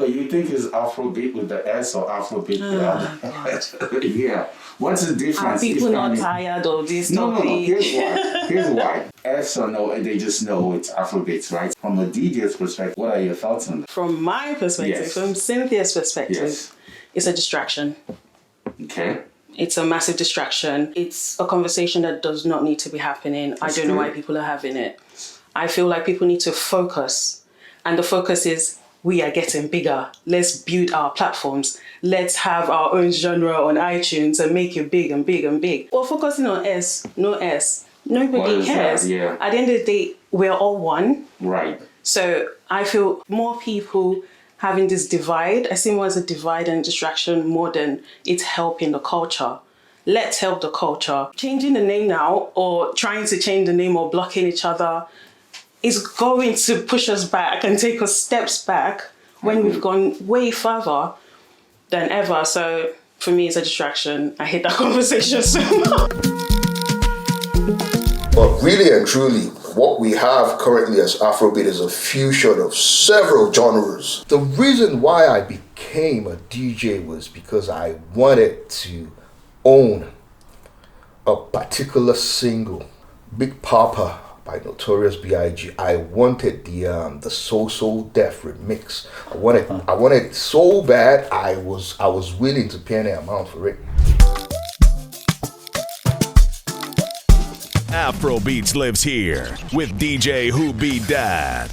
So you think it's Afrobeat with the S or Afrobeat without the Yeah. What's the difference? Are people not tired of this topic? No. Here's Here's why. S or no, they just know it's Afrobeats, right? From a DJ's perspective, what are your thoughts on that? From my perspective, from Cynthia's perspective, it's a distraction. Okay. It's a massive distraction. It's a conversation that does not need to be happening. I don't know why people are having it. I feel like people need to focus. And the focus is, we are getting bigger. Let's build our platforms. Let's have our own genre on iTunes and make it big and big and big. We're focusing on S, no S. Nobody cares. Yeah. At the end of the day, we're all one. Right. So I feel more people having this divide, I see more as a divide and distraction more than it's helping the culture. Let's help the culture. Changing the name now or trying to change the name or blocking each other is going to push us back and take us steps back when we've gone way further than ever. So for me, it's a distraction. I hate that conversation so much. But really and truly, what we have currently as Afrobeat is a fusion of several genres. The reason why I became a DJ was because I wanted to own a particular single, Big Papa by Notorious B.I.G. I wanted the So Def remix. I wanted it so bad I was willing to pay any amount for it. Afrobeats lives here with DJ Who Be Dat.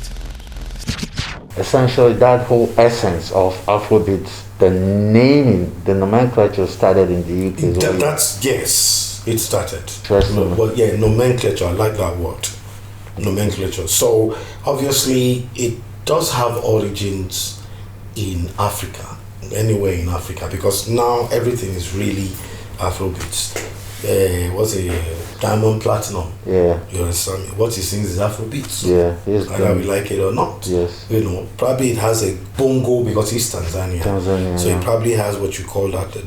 Essentially, that whole essence of Afrobeats, the naming, the nomenclature started in the UK. Yes, it started. Well, yeah, nomenclature, I like that word. Nomenclature. So, obviously, it does have origins in Africa, anywhere in Africa, because now everything is really Afrobeats. What's it? Diamond Platinum. Yeah. You understand me? What he sings is Afrobeats. Yeah. Whether we like it or not. Yes. You know, probably it has a bongo because he's Tanzania. So it probably has what you call that the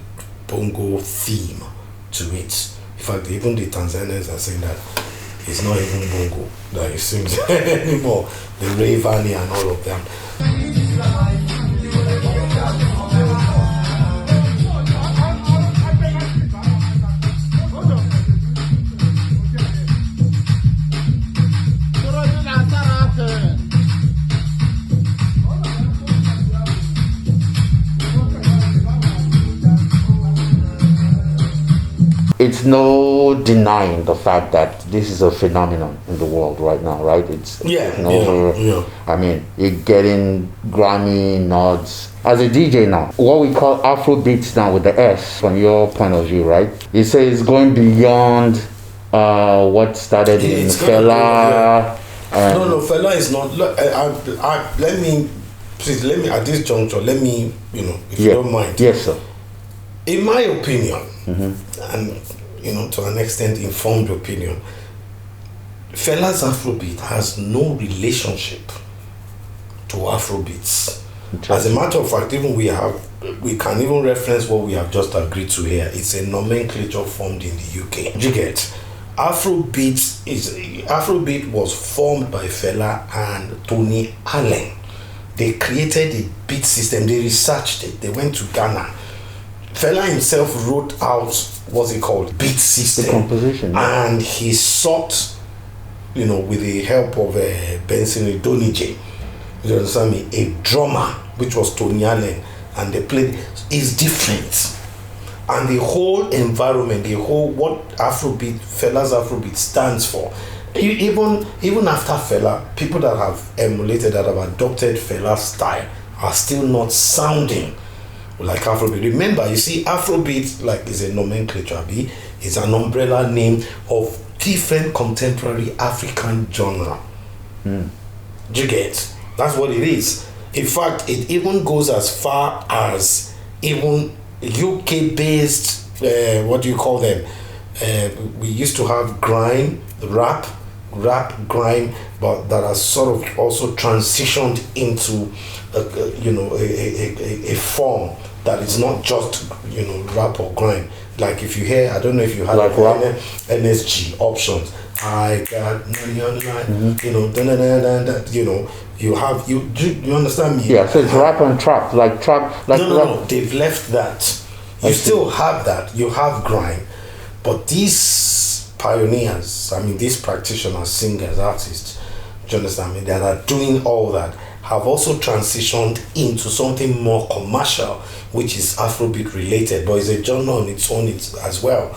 bongo theme to it. In fact, even the Tanzanians are saying that it's not even bongo that he sings anymore. The Rayvani and all of them. It's no denying the fact that this is a phenomenon in the world right now, right? It's I mean, you're getting Grammy nods as a DJ now. What we call Afrobeats now with the S, from your point of view, right? You say it's going beyond what started in Fela. No, Fela is not. Look, let me at this juncture. Let me, if you don't mind. Yes, sir. In my opinion, and to an extent informed opinion, Fela's Afrobeat has no relationship to Afrobeats. As a matter of fact, even we can even reference what we have just agreed to here. It's a nomenclature formed in the UK. You get Afrobeat was formed by Fela and Tony Allen. They created a beat system. They researched it. They went to Ghana. Fela himself wrote out what's it called, beat system, the composition, and he sought, with the help of Benson Idonije, you understand me, a drummer, which was Tony Allen, and they played. Is different, and the whole environment, what Fela's Afrobeat stands for. Even after Fela, people that have emulated, that have adopted Fela's style, are still not sounding like Afrobeat. Remember, you see, Afrobeat is a nomenclature, is an umbrella name of different contemporary African genre. Do you get? That's what it is. In fact, it even goes as far as even UK-based, what do you call them? We used to have grime, rap, grime, but that has sort of also transitioned into a form that is not just rap or grime. Like if you hear, I don't know if you had NSG options. I got money on the line, You have you understand me? Yeah, so it's rap and trap, like trap, like no. They've left that. You still have that. You have grime, but these pioneers, I mean, these practitioners, singers, artists, do you understand me? That are doing all that have also transitioned into something more commercial, which is Afrobeat related, but it's a genre on its own as well.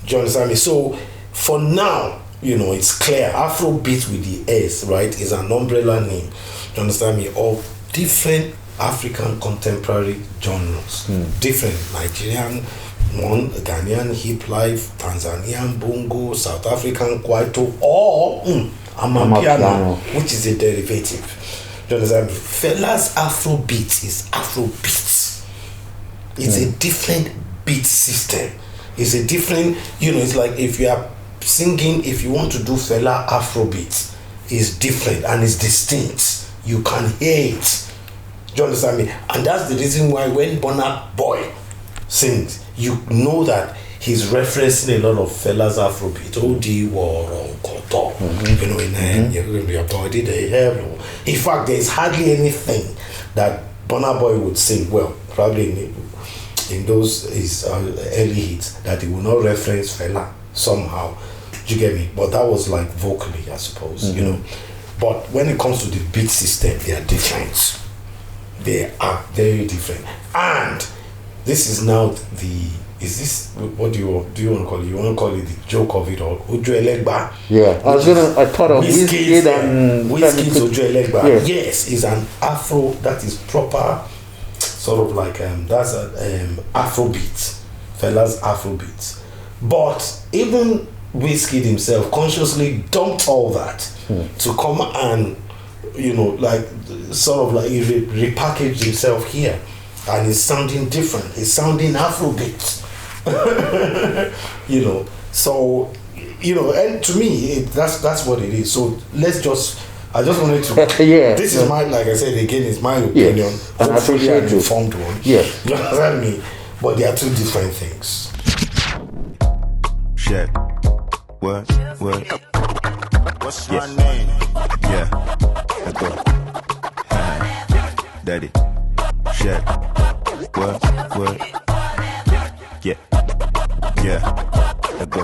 Do you understand me? So for now, it's clear Afrobeat with the S, right, is an umbrella name, do you understand me, of different African contemporary genres. Different Nigerian, Ghanaian hip life, Tanzanian bongo, South African kwaito, or Amapiano, which is a derivative. Do you understand me? Fela's Afrobeat is Afrobeat. It's a different beat system. It's a different, it's like if you are singing, if you want to do Fela Afrobeat, it's different and it's distinct. You can hear it. Do you understand me? And that's the reason why when Burna Boy sings, you know that he's referencing a lot of Fela's Afrobeat. O.D. War or Koto. In your body they have. In fact, there's hardly anything that Burna Boy would sing, well, probably in those his early hits, that he will not reference Fela somehow. Do you get me? But that was like vocally, I suppose, But when it comes to the beat system, they are different. They are very different. And this is now what do you want to call it? You want to call it the joke of it all? Ojo Elegba. Yeah, I thought of Wizkid and Wizkid's Ojo Elegba. Yes. Yes, is an Afro that is proper, sort of like that's an Afrobeat, Fela's Afrobeat. But even Wizkid himself consciously dumped all that to come and sort of like he repackaged himself here, and he's sounding different. He's sounding Afrobeat. So and to me that's what it is. So I just wanted to yeah, this is my, like I said again, it's my opinion. Yes. And I Hopefully appreciate an informed one. Yes. You understand me? But they are two different things. Check. What? What's your name? Yeah. Let's go. Daddy. Check. What? Yeah. Let's go.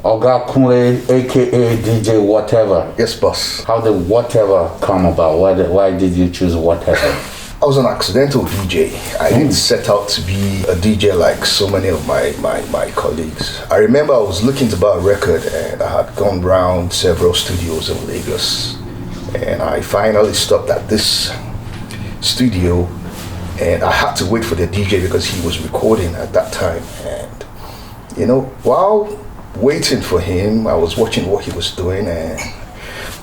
Oga Kunle, aka DJ Whatever. Yes, boss. How did Whatever come about? Why did you choose Whatever? I was an accidental DJ. I didn't set out to be a DJ like so many of my colleagues. I remember I was looking to buy a record and I had gone round several studios in Lagos. And I finally stopped at this studio and I had to wait for the DJ because he was recording at that time. And, while waiting for him, I was watching what he was doing and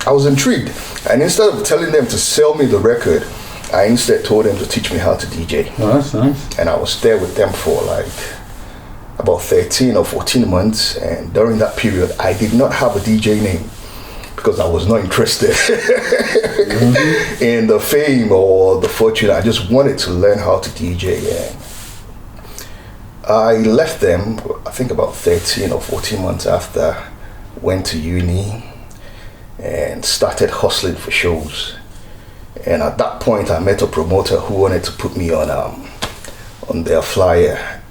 I was intrigued. And instead of telling them to sell me the record, I instead told them to teach me how to DJ. Oh, that's nice. And I was there with them for like about 13 or 14 months. And during that period, I did not have a DJ name because I was not interested in the fame or the fortune. I just wanted to learn how to DJ. And I left them, I think about 13 or 14 months after, went to uni and started hustling for shows. And at that point, I met a promoter who wanted to put me on their flyer.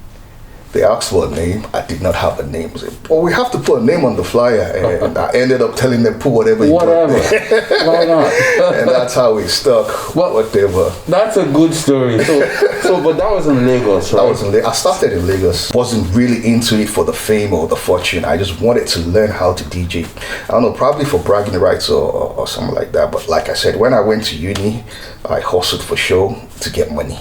They asked for a name. I did not have a name. I said, we have to put a name on the flyer. And I ended up telling them, put whatever you want. Why not? And that's how we stuck. Well, whatever. That's a good story. But that was in Lagos, right? I started in Lagos. Wasn't really into it for the fame or the fortune. I just wanted to learn how to DJ. I don't know, probably for bragging rights or something like that. But like I said, when I went to uni, I hustled for show to get money.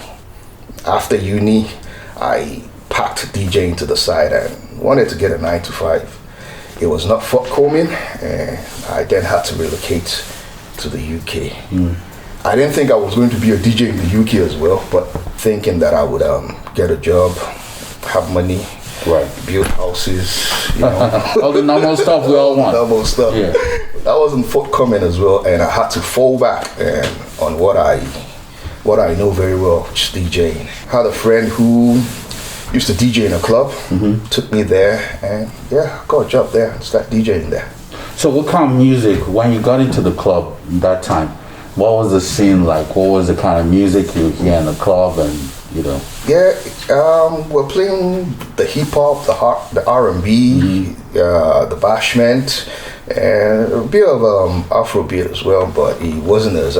After uni, I packed DJing to the side and wanted to get a 9-to-5. It was not forthcoming, and I then had to relocate to the UK. I didn't think I was going to be a DJ in the UK as well, but thinking that I would get a job, have money, right, build houses, all the normal stuff we all want. Normal stuff. Yeah. That wasn't forthcoming as well, and I had to fall back on what I know very well, which is DJing. I had a friend who used to DJ in a club, took me there, and got a job there and started DJing there. So what kind of music, when you got into the club that time, What was the scene like? What was the kind of music you hear in the club, and you know? Yeah, we're playing the hip hop, the R&B, the bashment, and a bit of Afrobeat as well, but it wasn't as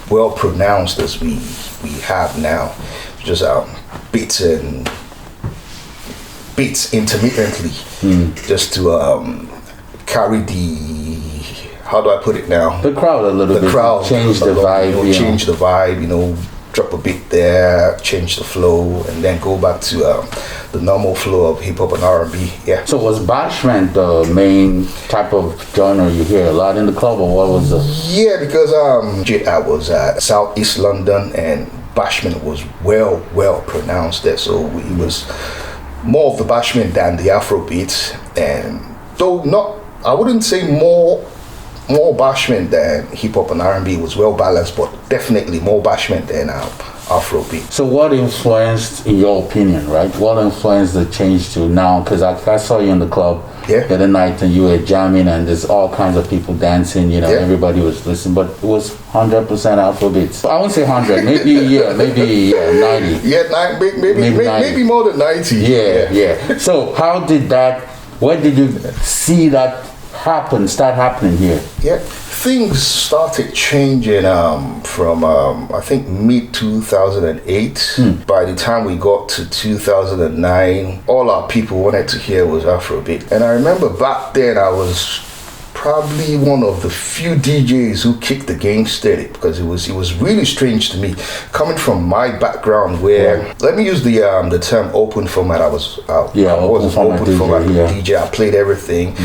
well pronounced as we have now. Just beats intermittently, just to carry the, how do I put it now? The crowd a little bit. The crowd change the vibe. Change the vibe. Drop a beat there, change the flow, and then go back to the normal flow of hip hop and R&B. Yeah. So was bashment the main type of genre you hear a lot in the club, or what was the? Yeah, because I was at Southeast London, and bashment was well pronounced there, so it was more of the bashment than the Afrobeats, and though not, I wouldn't say more bashment than hip hop and R&B. Was well balanced, but definitely more bashment than Afrobeat. So what influenced, in your opinion, right? What influenced the change to now? Because I saw you in the club the other night, and you were jamming, and there's all kinds of people dancing. Everybody was listening, but it was 100% Afrobeats. I won't say 100, maybe 90. Yeah, maybe more than 90. Yeah. So how did that? Where did you see that start happening here? Yeah, things started changing from I think mid 2008. By the time we got to 2009, all our people wanted to hear was Afrobeat. And I remember back then I was probably one of the few DJs who kicked the game steady, because it was really strange to me coming from my background where, let me use the term open format. I was open format DJ. I played everything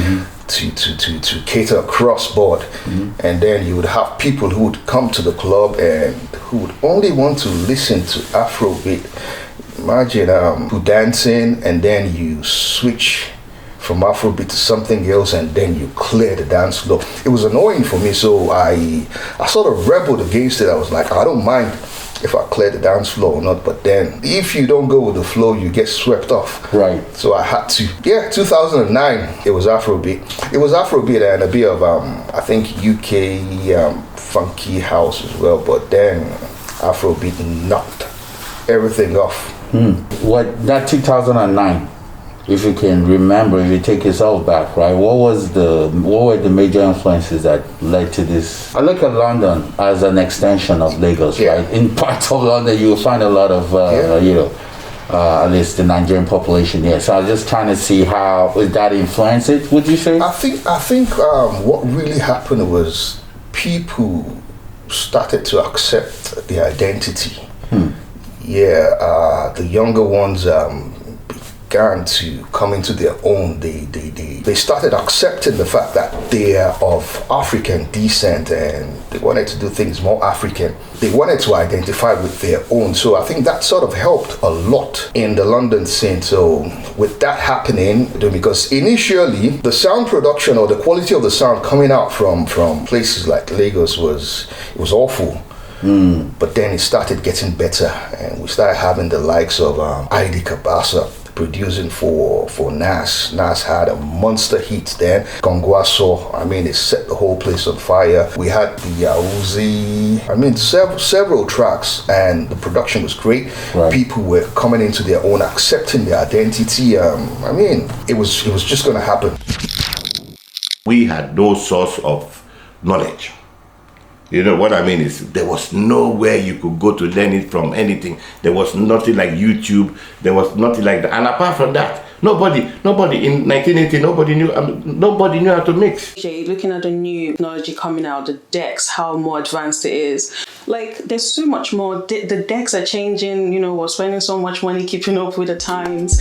to cater across board, and then you would have people who would come to the club and who would only want to listen to Afrobeat. Imagine who dancing, and then you switch from Afrobeat to something else, and then you clear the dance floor. It was annoying for me, so I sort of rebelled against it. I was like, I don't mind if I clear the dance floor or not, but then if you don't go with the flow, you get swept off. Right. So I had to. 2009, it was Afrobeat. It was Afrobeat and a bit of I think UK funky house as well, but then Afrobeat knocked everything off. What, that 2009? If you can remember, if you take yourself back, right, what were the major influences that led to this? I look at London as an extension of Lagos, right? In parts of London, you'll find a lot of, at least the Nigerian population here. So I was just trying to see how would that influence it, would you say? I think what really happened was people started to accept the identity. The younger ones began to come into their own. They started accepting the fact that they are of African descent, and they wanted to do things more African. They wanted to identify with their own. So I think that sort of helped a lot in the London scene. So with that happening, because initially the sound production or the quality of the sound coming out from places like Lagos was awful. But then it started getting better, and we started having the likes of Idi Kabasa producing for Nas. Nas had a monster hit then. Kongwaso, it set the whole place on fire. We had the Uzi, several tracks, and the production was great. Right. People were coming into their own, accepting their identity. It was just going to happen. We had no source of knowledge. You know what I mean? Is there was nowhere you could go to learn it from anything. There was nothing like YouTube. There was nothing like that. And apart from that, nobody in 1980, nobody knew how to mix. Looking at the new technology coming out, the decks, how more advanced it is. Like, there's so much more. The decks are changing. We're spending so much money keeping up with the times.